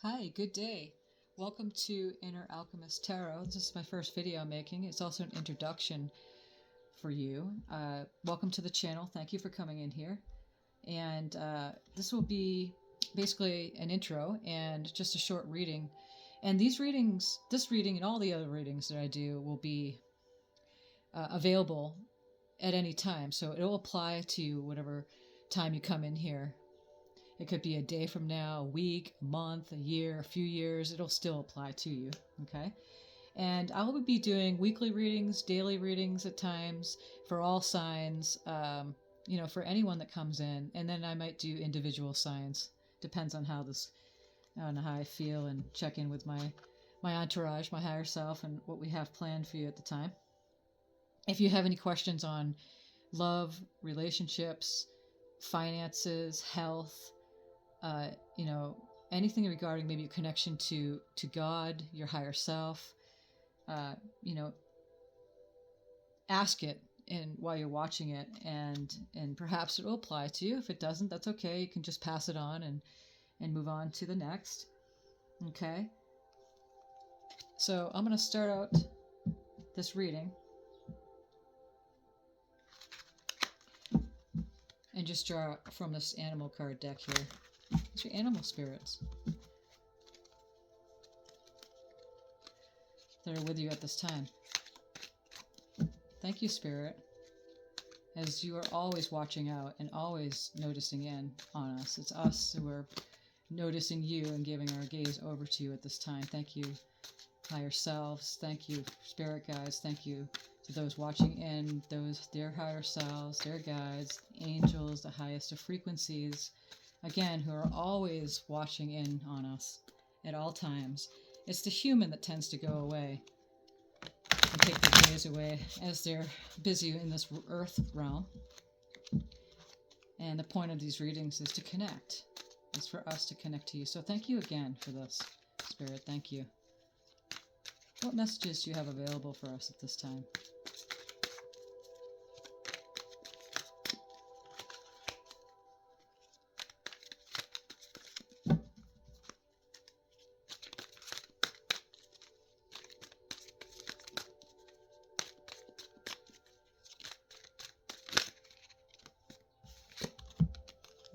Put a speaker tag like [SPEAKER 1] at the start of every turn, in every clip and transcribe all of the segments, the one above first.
[SPEAKER 1] Hi, good day. Welcome to Inner Alchemist Tarot. This is my first video I'm making. It's also an introduction for you. Welcome to the channel. Thank you for coming in here. And this will be basically an intro and just a short reading. And these readings, this reading and all the other readings that I do will be available at any time. So it will apply to whatever time you come in here. It could be a day from now, a week, a month, a year, a few years. It'll still apply to you. Okay. And I will be doing weekly readings, daily readings at times for all signs, for anyone that comes in. And then I might do individual signs. Depends on on how I feel, and check in with my entourage, my higher self, and what we have planned for you at the time. If you have any questions on love, relationships, finances, health, anything regarding maybe your connection to God, your higher self, ask it and while you're watching it, and perhaps it will apply to you. If it doesn't, that's okay. You can just pass it on and move on to the next. Okay. So I'm going to start out this reading and just draw from this animal card deck here. It's your animal spirits that are with you at this time. Thank you, Spirit, as you are always watching out and always noticing in on us. It's us who are noticing you and giving our gaze over to you at this time. Thank you, higher selves. Thank you, Spirit guides. Thank you to those watching in, their higher selves, their guides, angels, the highest of frequencies, again, who are always watching in on us at all times. It's the human that tends to go away and take their gaze away as they're busy in this earth realm. And the point of these readings is to connect. It's for us to connect to you. So thank you again for this, Spirit. Thank you. What messages do you have available for us at this time?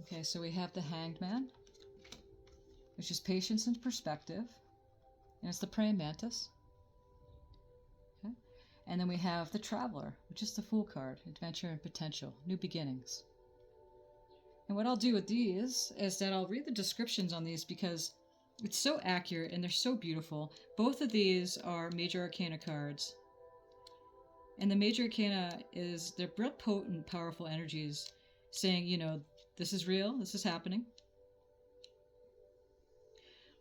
[SPEAKER 1] Okay, so we have the Hanged Man, which is patience and perspective, and it's the praying mantis. Okay, and then we have the Traveler, which is the Fool card, adventure and potential, new beginnings. And what I'll do with these is that I'll read the descriptions on these because it's so accurate and they're so beautiful. Both of these are Major Arcana cards. And the Major Arcana they're real potent, powerful energies saying, this is real, this is happening.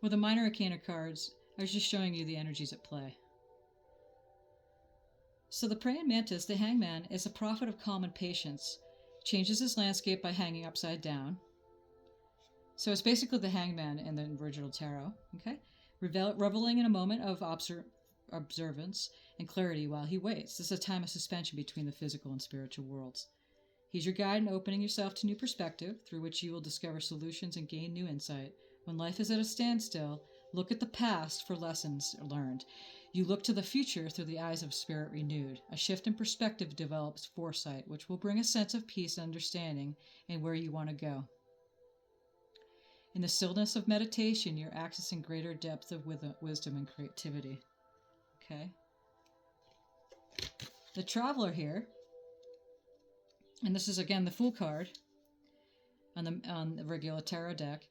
[SPEAKER 1] With the Minor Arcana cards, I was just showing you the energies at play. So the praying mantis, the hangman, is a prophet of calm and patience. Changes his landscape by hanging upside down. So it's basically the hangman in the original tarot, okay? Reveling in a moment of observance and clarity while he waits. This is a time of suspension between the physical and spiritual worlds. He's your guide in opening yourself to new perspective, through which you will discover solutions and gain new insight. When life is at a standstill, look at the past for lessons learned. You look to the future through the eyes of spirit renewed. A shift in perspective develops foresight, which will bring a sense of peace and understanding in where you want to go. In the stillness of meditation, you're accessing greater depth of wisdom and creativity. Okay. The Traveler here, and this is again the Fool card on the regular tarot deck.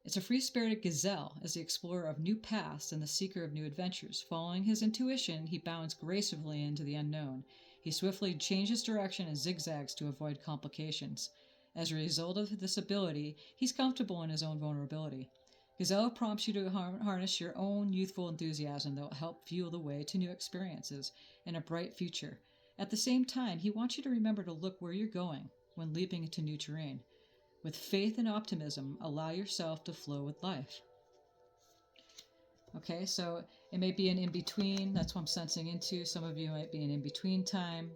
[SPEAKER 1] It's a free-spirited gazelle as the explorer of new paths and the seeker of new adventures. Following his intuition, he bounds gracefully into the unknown. He swiftly changes direction and zigzags to avoid complications. As a result of this ability, he's comfortable in his own vulnerability. Gazelle prompts you to harness your own youthful enthusiasm that will help fuel the way to new experiences and a bright future. At the same time, he wants you to remember to look where you're going when leaping into new terrain. With faith and optimism, allow yourself to flow with life. Okay, so it may be an in-between. That's what I'm sensing into. Some of you might be an in-between time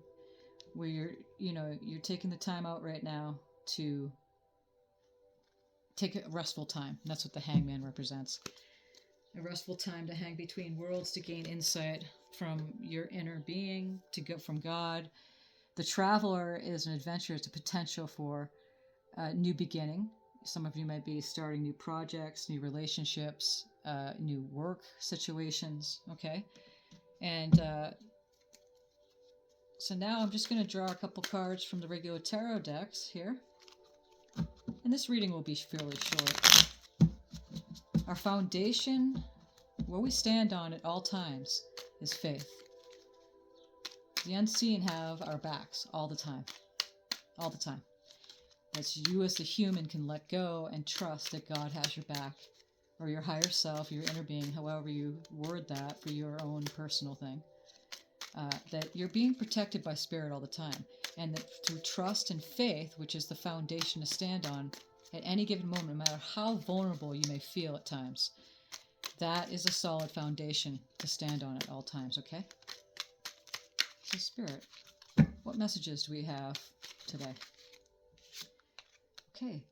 [SPEAKER 1] where you're taking the time out right now to take a restful time. That's what the hangman represents. A restful time to hang between worlds to gain insight from your inner being, to go from God. The Traveler is an adventure. It's a potential for a new beginning. Some of you might be starting new projects, new relationships, new work situations. Okay. And so now I'm just going to draw a couple cards from the regular tarot decks here. And this reading will be fairly short. Our foundation, where we stand on at all times, is faith. The unseen have our backs all the time. All the time. That's you as a human can let go and trust that God has your back, or your higher self, your inner being, however you word that for your own personal thing. That you're being protected by Spirit all the time. And that through trust and faith, which is the foundation to stand on at any given moment, no matter how vulnerable you may feel at times, that is a solid foundation to stand on at all times, okay? So Spirit, what messages do we have today? Okay,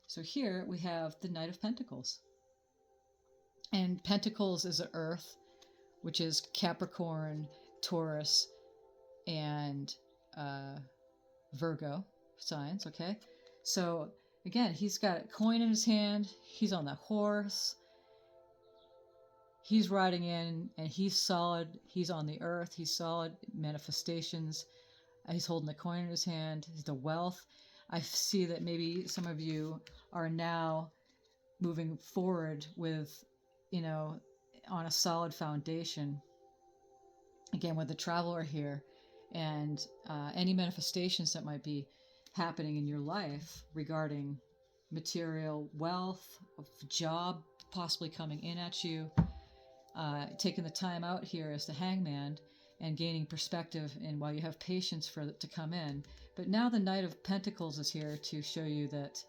[SPEAKER 1] so here we have the Knight of Pentacles. And Pentacles is an earth, which is Capricorn, Taurus, and Virgo signs, okay? So again, he's got a coin in his hand, he's on the horse, he's riding in, and he's solid, he's on the earth, he's solid manifestations, he's holding the coin in his hand, the wealth. I see that maybe some of you are now moving forward with, on a solid foundation, again with the Traveler here, and any manifestations that might be happening in your life regarding material wealth, job possibly coming in at you, taking the time out here as the Hangman and gaining perspective, and while you have patience for it to come in. But now the Knight of Pentacles is here to show you that,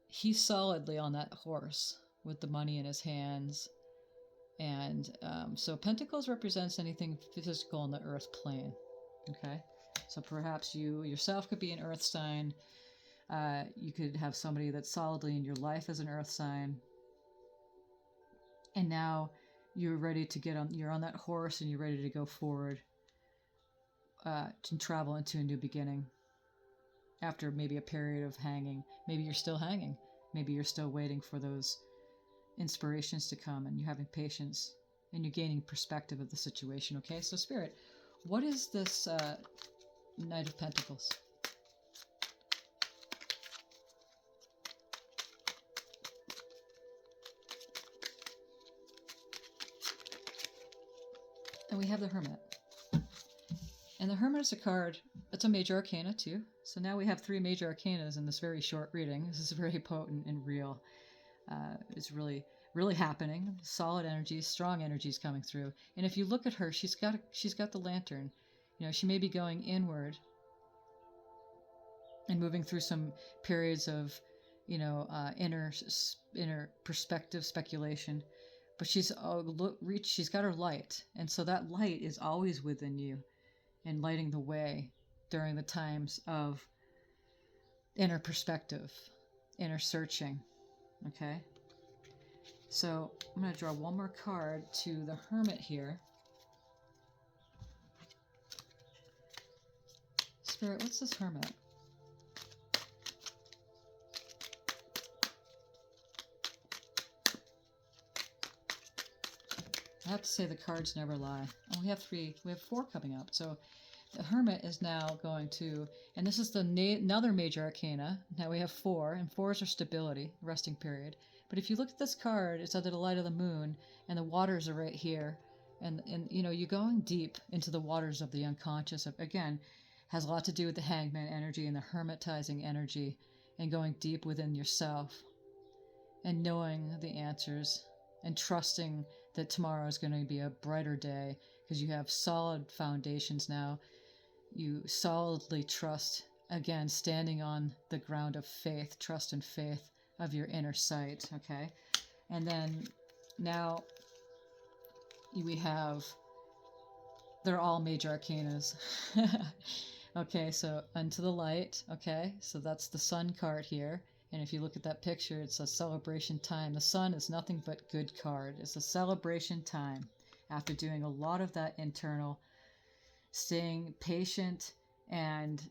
[SPEAKER 1] he's solidly on that horse with the money in his hands. And so Pentacles represents anything physical on the earth plane. Okay? So perhaps you yourself could be an earth sign. You could have somebody that's solidly in your life as an earth sign. And now you're ready to you're on that horse and you're ready to go forward to travel into a new beginning. After maybe a period of hanging. Maybe you're still hanging. Maybe you're still waiting for those inspirations to come, and you're having patience and you're gaining perspective of the situation. Okay, so Spirit, what is this Knight of Pentacles? And we have the Hermit. And the Hermit is a card, it's a major arcana too. So now we have 3 major arcanas in this very short reading. This is very potent and real. It's really, really happening. Solid energies, strong energies coming through. And if you look at her, she's got the lantern. She may be going inward and moving through some periods of, inner perspective, speculation. But she's got her light, and so that light is always within you, and lighting the way during the times of inner perspective, inner searching. Okay? So I'm going to draw one more card to the Hermit here. Spirit, what's this Hermit? I have to say the cards never lie. Oh, we have 4 coming up. So the Hermit is now going to, and this is another major arcana. Now we have 4, and 4s are stability, resting period. But if you look at this card, it's under the light of the moon, and the waters are right here. And you're going deep into the waters of the unconscious. Again, has a lot to do with the Hangman energy and the hermitizing energy, and going deep within yourself, and knowing the answers, and trusting that tomorrow is going to be a brighter day, because you have solid foundations now. You solidly trust, again, standing on the ground of faith, trust and faith of your inner sight, okay? And then now we have, they're all major arcanas. Okay, so unto the light, okay? So that's the Sun card here. And if you look at that picture, it's a celebration time. The sun is nothing but good card. It's a celebration time after doing a lot of that internal, staying patient and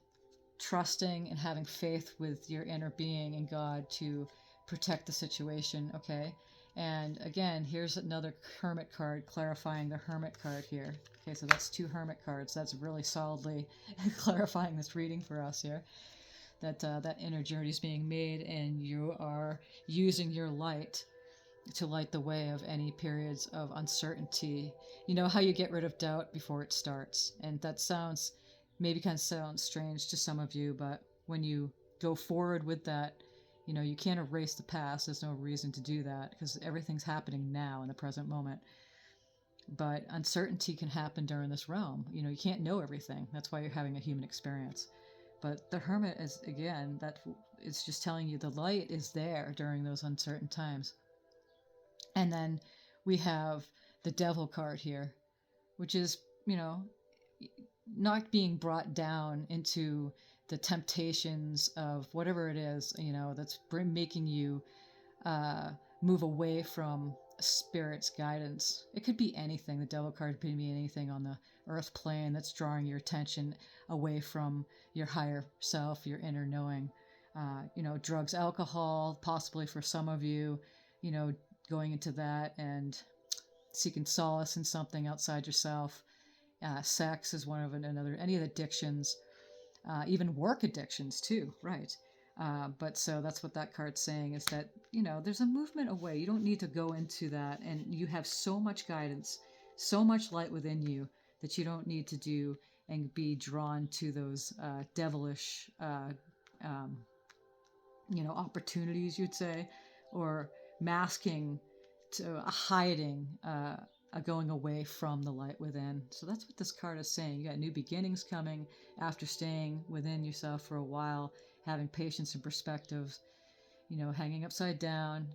[SPEAKER 1] trusting and having faith with your inner being and God to protect the situation, okay? And again, here's another Hermit card, clarifying the Hermit card here. Okay, so that's 2 Hermit cards. That's really solidly clarifying this reading for us here. That inner journey is being made, and you are using your light to light the way of any periods of uncertainty. You know how you get rid of doubt before it starts, and that sounds maybe kind of sounds strange to some of you, but when you go forward with that, you know, you can't erase the past. There's no reason to do that because everything's happening now in the present moment. But uncertainty can happen during this realm. You know, you can't know everything. That's why you're having a human experience. But the Hermit is, again, that it's just telling you the light is there during those uncertain times. And then we have the Devil card here, which is, you know, not being brought down into the temptations of whatever it is, you know, that's making you move away from Spirit's guidance. It could be anything. The Devil card could be anything on the earth plane that's drawing your attention away from your higher self, your inner knowing. You know, drugs, alcohol, possibly for some of you, you know, going into that and seeking solace in something outside yourself. Sex is one of another, any of the addictions, even work addictions too, right? But so that's what that card's saying, is that, you know, there's a movement away. You don't need to go into that, and you have so much guidance, so much light within you that you don't need to do and be drawn to those devilish, you know, opportunities, you'd say, or masking, to hiding, a going away from the light within. So that's what this card is saying. You got new beginnings coming after staying within yourself for a while, having patience and perspectives, you know, hanging upside down,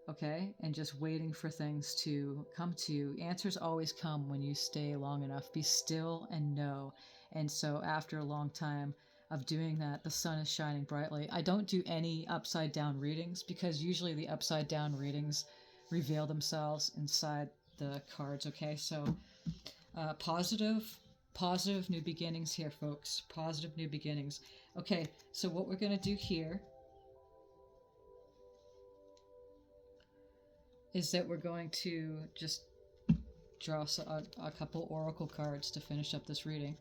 [SPEAKER 1] okay, and just waiting for things to come to you. Answers always come when you stay long enough. Be still and know. And so after a long time of doing that, the sun is shining brightly. I don't do any upside down readings because usually the upside down readings reveal themselves inside the cards, okay? So positive new beginnings here, folks. Positive new beginnings. Okay, so what we're going to do here is that we're going to just draw a couple oracle cards to finish up this reading.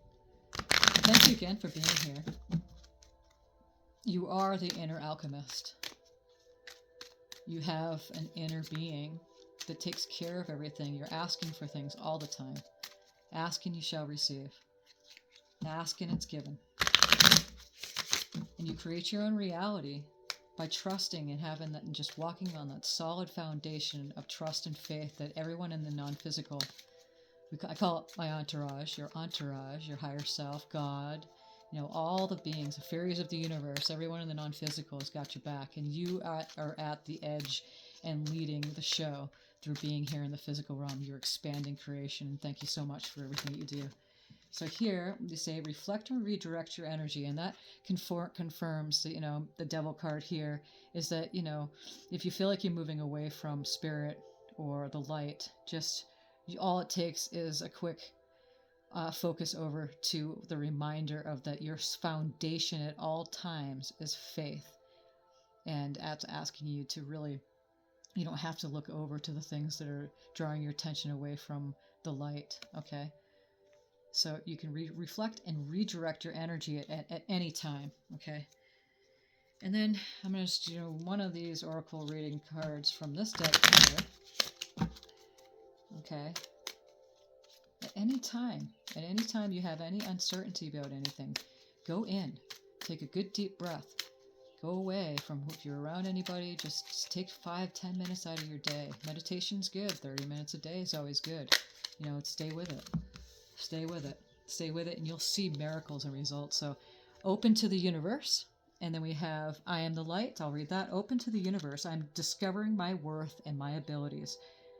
[SPEAKER 1] Thank you again for being here. You are the inner alchemist. You have an inner being that takes care of everything. You're asking for things all the time. Ask and you shall receive. Ask and it's given. And you create your own reality by trusting and having that, and just walking on that solid foundation of trust and faith that everyone in the non-physical, I call it my entourage, your higher self, God, you know, all the beings, the fairies of the universe, everyone in the non-physical has got your back, and you are at the edge and leading the show through being here in the physical realm. You're expanding creation, and thank you so much for everything that you do. So here you say reflect and redirect your energy, and that confirms that, you know, the Devil card here is that, you know, if you feel like you're moving away from Spirit or the light, just all it takes is a quick focus over to the reminder of that your foundation at all times is faith, and that's asking you to really, you don't have to look over to the things that are drawing your attention away from the light, okay? So you can reflect and redirect your energy at any time, okay? And then I'm going to do one of these oracle reading cards from this deck here, okay? At any time you have any uncertainty about anything, go in, take a good deep breath, go away from, if you're around anybody, just take 5-10 minutes out of your day. Meditation's good. 30 minutes a day is always good. You know, stay with it. Stay with it. Stay with it, and you'll see miracles and results. So, open to the universe. And then we have, I am the light. I'll read that. Open to the universe. I'm discovering my worth and my abilities.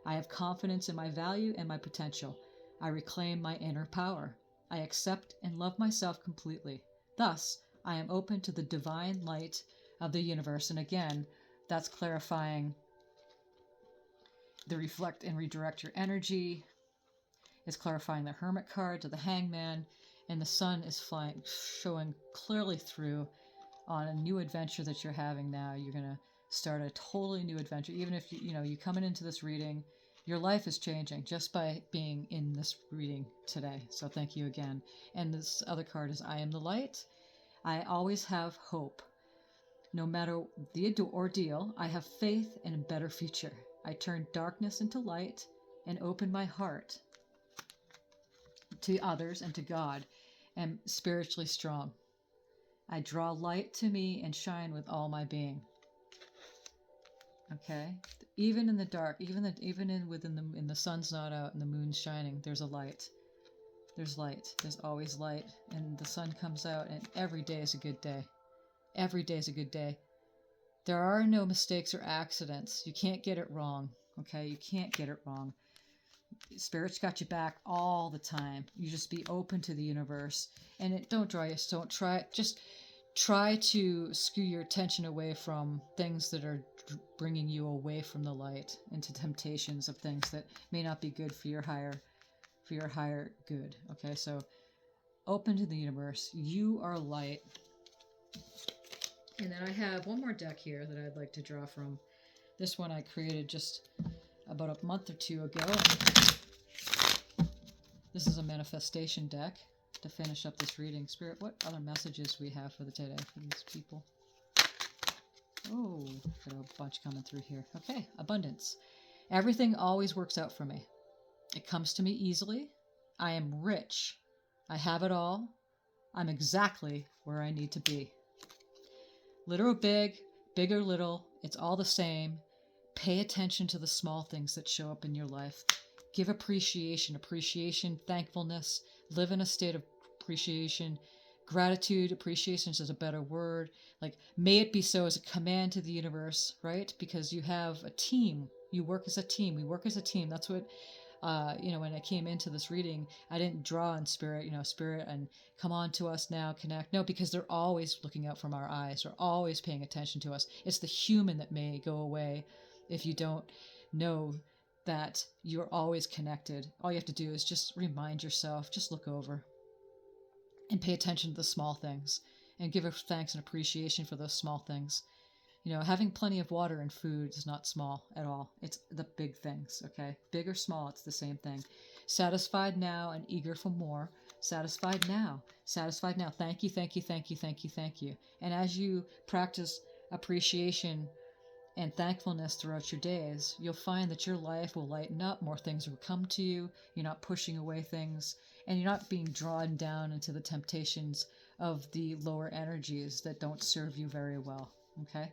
[SPEAKER 1] I have confidence in my value and my potential. I reclaim my inner power. I accept and love myself completely. Thus, I am open to the divine light of the universe. And again, that's clarifying the reflect and redirect your energy. It's clarifying the Hermit card to the Hangman, and the sun is flying, showing clearly through on a new adventure that you're having now. You're going to start a totally new adventure. Even if you coming into this reading, your life is changing just by being in this reading today. So thank you again. And this other card is I am the light. I always have hope. No matter the ordeal, I have faith in a better future. I turn darkness into light and open my heart to others and to God. Am spiritually strong. I draw light to me and shine with all my being. Okay, even in the dark, even in the sun's not out and the moon's shining, there's a light. There's light. There's always light, and the sun comes out, and every day is a good day. Every day is a good day. There are no mistakes or accidents. You can't get it wrong. Okay, you can't get it wrong. Spirit's got you back all the time. You just be open to the universe, and just try to skew your attention away from things that are bringing you away from the light into temptations of things that may not be good for your higher good. Okay, so open to the universe. You are light. And then I have one more deck here that I'd like to draw from. This one I created just about a month or two ago. This is a manifestation deck to finish up this reading. Spirit, what other messages we have for the today for these people? Oh, got a bunch coming through here. Okay, abundance. Everything always works out for me. It comes to me easily. I am rich. I have it all. I'm exactly where I need to be. Little or big, big or little, it's all the same. Pay attention to the small things that show up in your life. Give appreciation, thankfulness. Live in a state of appreciation. Gratitude, appreciation is a better word. Like, may it be so as a command to the universe, right? Because you have a team. You work as a team. We work as a team. That's what, when I came into this reading, I didn't draw on spirit, spirit and come on to us now, connect. No, because they're always looking out from our eyes. They're always paying attention to us. It's the human that may go away if you don't know that you're always connected. All you have to do is just remind yourself, just look over and pay attention to the small things and give thanks and appreciation for those small things. Having plenty of water and food is not small at all. It's the big things, okay? Big or small, it's the same thing. Satisfied now and eager for more. Satisfied now. Satisfied now. Thank you, thank you, thank you, thank you, thank you. And as you practice appreciation and thankfulness throughout your days, you'll find that your life will lighten up. More things will come to you. You're not pushing away things, and you're not being drawn down into the temptations of the lower energies that don't serve you very well. Okay?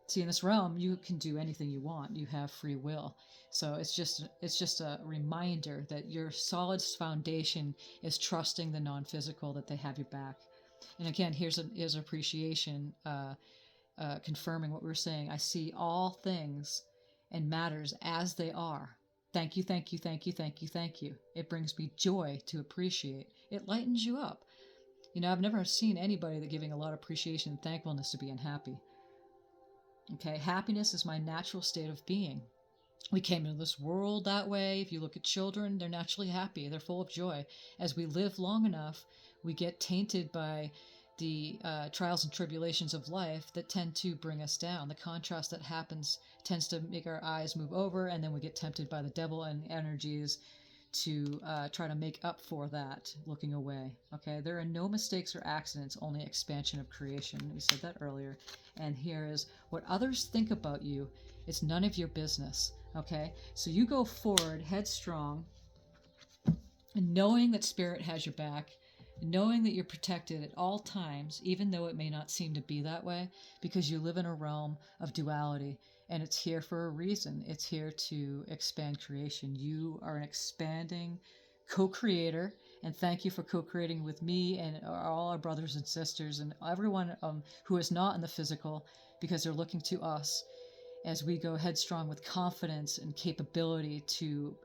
[SPEAKER 1] See, in this realm, you can do anything you want. You have free will. So it's just a reminder that your solid foundation is trusting the non-physical, that they have your back. And again, here's appreciation, confirming what we were saying. I see all things and matters as they are. Thank you, thank you, thank you, thank you, thank you. It brings me joy to appreciate. It lightens you up. I've never seen anybody that giving a lot of appreciation and thankfulness to be unhappy. Okay, happiness is my natural state of being. We came into this world that way. If you look at children, they're naturally happy. They're full of joy. As we live long enough, we get tainted by the trials and tribulations of life that tend to bring us down. The contrast that happens tends to make our eyes move over, and then we get tempted by the devil and energies to try to make up for that, looking away. Okay, there are no mistakes or accidents, only expansion of creation. We said that earlier. And here is what others think about you. It's none of your business. Okay, so you go forward headstrong, knowing that spirit has your back, knowing that you're protected at all times, even though it may not seem to be that way, because you live in a realm of duality, and it's here for a reason. It's here to expand creation. You are an expanding co-creator, and thank you for co-creating with me and all our brothers and sisters and everyone who is not in the physical, because they're looking to us as we go headstrong with confidence and capability to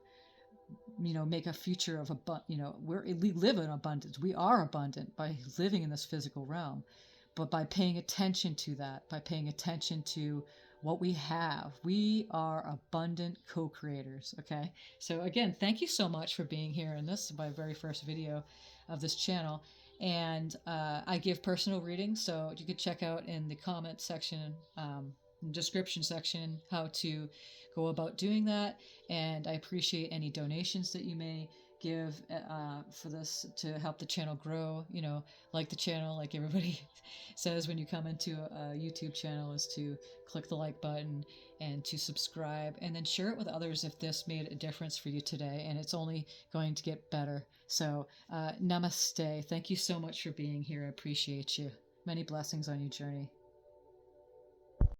[SPEAKER 1] make a future of we live in abundance. We are abundant by living in this physical realm, But by paying attention to that, by paying attention to what we have, we are abundant co-creators. Okay. So again, thank you so much for being here. And this is my very first video of this channel. And I give personal readings, so you could check out in the comment section, description section, how to go about doing that. And I appreciate any donations that you may give for this to help the channel grow. You know, like the channel, like everybody says when you come into a YouTube channel, is to click the like button and to subscribe, and then share it with others if this made a difference for you today, and it's only going to get better. So namaste. Thank you so much for being here. I appreciate you. Many blessings on your journey.